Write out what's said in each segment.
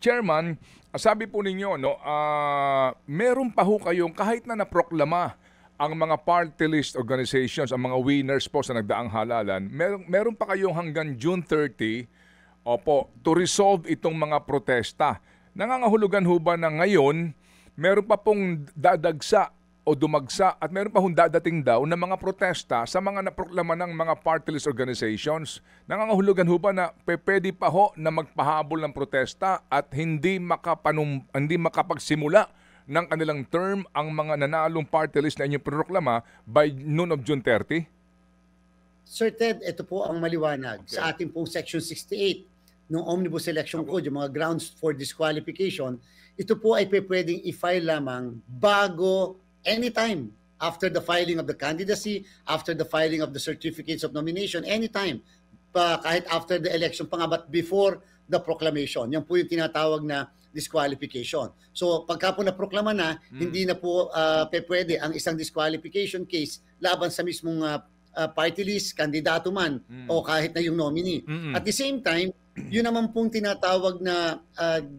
Chairman, sabi po ninyo, no, meron pa ho kayong kahit na naproklama ang mga party list organizations, ang mga winners po sa nagdaang halalan, meron pa kayong hanggang June 30, opo, to resolve itong mga protesta. Nangangahulugan ho ba na ngayon, meron pa pong dadagsa o dumagsa at meron pa hong dadating daw na mga protesta sa mga naproklama ng mga party list organizations? Nangangahulugan ho ba na pwede pa ho na magpahabol ng protesta at hindi makapagsimula ng kanilang term ang mga nanalong party list na inyong proklama by noon of June 30? Sir Ted, ito po ang maliwanag. Okay. Sa ating pong Section 68 ng Omnibus Election Code, yung mga grounds for disqualification, ito po ay pwedeng i-file lamang bago anytime after the filing of the candidacy, after the filing of the certificates of nomination, anytime. Kahit after the election pa nga, but before the proclamation. Yan po yung tinatawag na disqualification. So pagka po naproklama na, hindi na po pwede ang isang disqualification case laban sa mismong party list, kandidato man, o kahit na yung nominee. At the same time, yun naman pong tinatawag na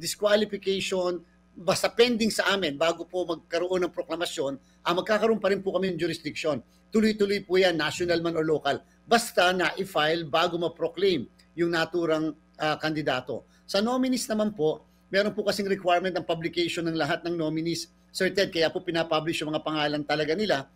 disqualification basta pending sa amin bago po magkaroon ng proklamasyon, magkakaroon pa rin po kami ng jurisdiction. Tuloy-tuloy po yan, national man or local. Basta na i-file bago ma-proclaim yung naturang kandidato. Sa nominees naman po, meron po kasing requirement ng publication ng lahat ng nominees. Sir Ted, kaya po pinapublish yung mga pangalan talaga nila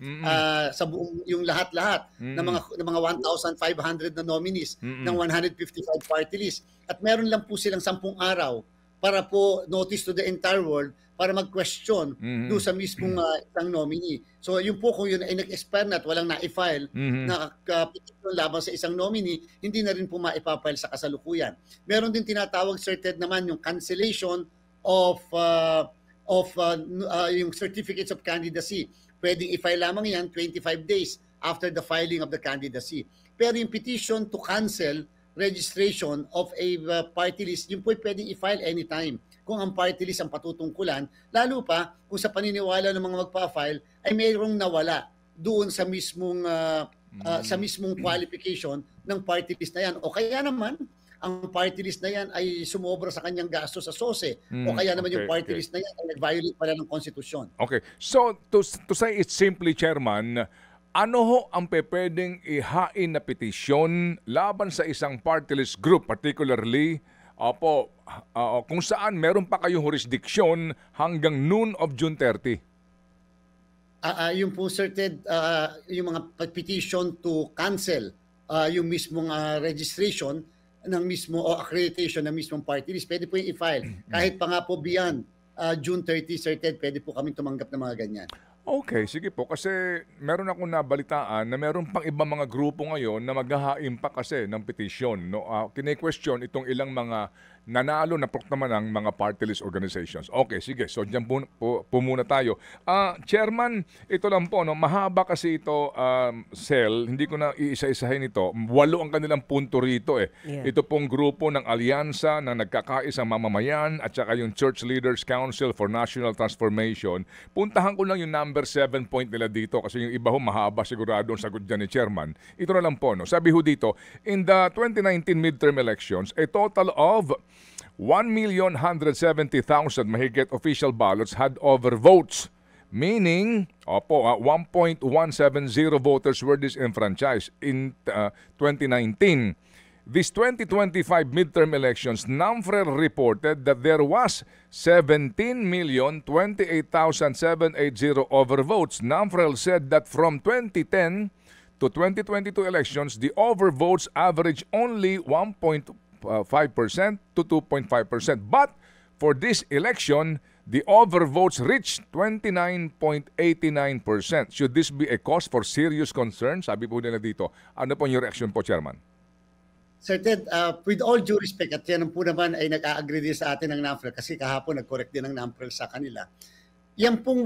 sa buong yung lahat-lahat ng mga 1,500 na nominees ng 155 party list. At meron lang po silang 10 araw para po notice to the entire world para mag-question doon sa mismong isang nominee. So yun po, kung yun ay nag-expire na at walang na-file na petition laban sa isang nominee, hindi na rin po ma-file sa kasalukuyan. Meron din tinatawag, Sir Ted, naman yung cancellation of yung certificates of candidacy. Pwedeng i-file lamang yan 25 days after the filing of the candidacy. Pero yung petition to cancel registration of a party list, yung po pwedeng i-file anytime kung ang party list ang patutungkulan, lalo pa kung sa paniniwala ng mga magpa-file ay mayroong nawala doon sa mismong qualification ng party list na yan. O kaya naman, ang party list na yan ay sumobra sa kanyang gasto sa SOSE. O kaya naman yung party list na yan ay nag-violate pala ng konstitusyon. Okay. So, to say it simply, Chairman, ano ho ang pwedeng ihain na petisyon laban sa isang party list group, particularly kung saan meron pa kayong jurisdiction hanggang noon of June 30? Yung po, Sir Ted, yung mga petition to cancel yung mismong registration ng mismo o accreditation ng mismong party list, pwede po yung i-file. Kahit pa nga po beyond June 30, Sir Ted, pwede po kami tumanggap ng mga ganyan. Okay, sige po. Kasi meron akong nabalitaan na meron pang ibang mga grupo ngayon na maghahain pa kasi ng petition. No? Kine-question itong ilang mga nanalo na proklama ng mga party list organizations. Okay, sige. So, dyan po muna tayo. Chairman, ito lang po. No? Mahaba kasi ito, Sel. Hindi ko na iisa-isahin ito. 8 ang kanilang punto rito. Yeah. Ito pong grupo ng alyansa na nagkakaisang mamamayan at saka yung Church Leaders Council for National Transformation. Puntahan ko lang yung number 7 point nila dito kasi yung iba ho mahaba sigurado ang sagot dyan ni Chairman. Ito na lang po. No? Sabi ho dito, in the 2019 midterm elections, a total of 1,170,000 mahigit official ballots had overvotes, meaning 1.170 voters were disenfranchised in 2019. These 2025 midterm elections, NAMFREL reported that there was 17,028,780 overvotes. NAMFREL said that from 2010 to 2022 elections, the overvotes averaged only 1.5% to 2.5%. But for this election, the overvotes reached 29.89%. Should this be a cause for serious concern? Sabi po nila dito. Ano po yung reaction po, Chairman? Sir Ted, with all due respect, at yan po naman ay nag-a-agree din sa atin ng NAMFREL kasi kahapon nag-correct din ng NAMFREL sa kanila. Yan pong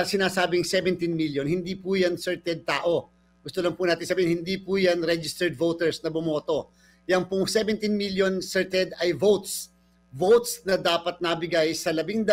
sinasabing 17 million, hindi po yan, Sir Ted, tao. Gusto lang po natin sabihin, hindi po yan registered voters na bumoto. Yan pong 17 million, Sir Ted, ay votes. Votes na dapat nabigay sa 12,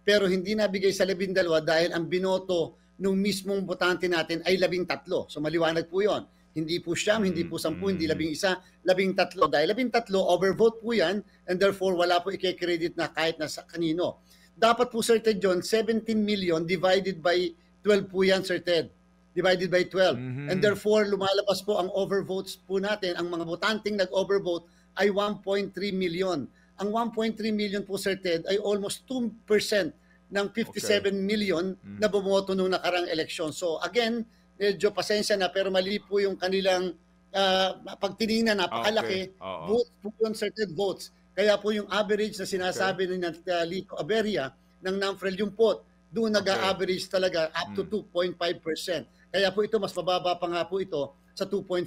pero hindi nabigay sa 12 dahil ang binoto ng mismong botante natin ay 13. So maliwanag po yon. Hindi po siyam, hindi po 10, hindi 11, 13. Dahil 13, overvote po yan, and therefore wala po i-credit na kahit na sa kanino. Dapat po, Sir Ted John, 17 million divided by 12 po yan, Sir Ted. Divided by 12. And therefore, lumalabas po ang overvotes po natin. Ang mga botanting nag-overvote ay 1.3 million. Ang 1.3 million po, Sir Ted, ay almost 2% ng 57 million na bumoto nung nakarang eleksyon. So again, medyo pasensya na, pero mali po yung kanilang pagtiningnan, napakalaki. Votes po yun, Sir Ted, votes. Kaya po yung average na sinasabi ni Lito Aberia ng NAMFREL yung pot, doon nag-average talaga up to 2.5%. Kaya po ito, mas mababa pa nga po ito sa 2.5%.